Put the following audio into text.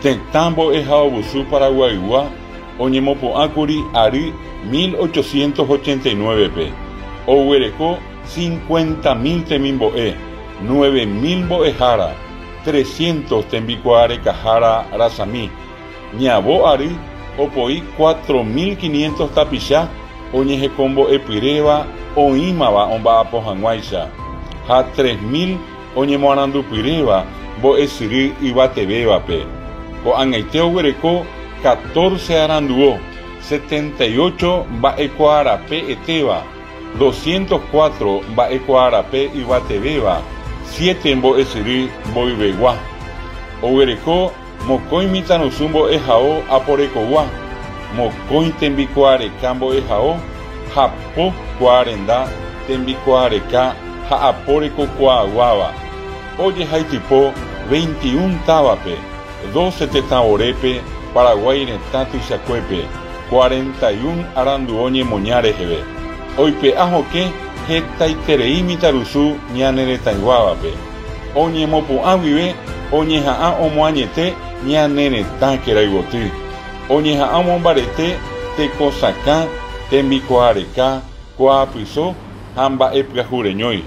Tentambo ejaobusu Paraguaygua oñemopo'ãkuri ary 1889pe. Oguereko 50.000 temimbo'e, 9.000 mbo'ehára, 300 tembikuaarekáhára rasami. Ñavo ary opoi 4.500 tapicha oñehekombo'epyréva oĩmava omba'apo hag̃uáicha ha 3.000 oñemoarandupyréva mbo'esyry yvatevévape. Ko'ag̃aite oguereko 14 aranduó, 78 mba'ekuaarape etéva, 204 mba'ekuaarape yvatevéva, 7 mbo'esyry mboyvegua. Oguereko mokõi mitãrusu mbo'ehao aporekogua, mokõi tembikuaareka mbo'ehao ha po kuarenda tembikuaareka ha aporekokuaaguáva. Ojehaitypo 21 távape, 12 tetãvorépe Paraguay retã tuichakuépe, 41 aranduó ñemoña reheve. Oipe'a hoke hetaiterei mitãrusu ñane retãiguávape. Oñemopu'ã guive oñeha'ã omoañete ñane retã kerayvoty. Oñeha'ã omombarete tekosakã, tembikuaareka, ko'ápyso ha mba'epyahureñói.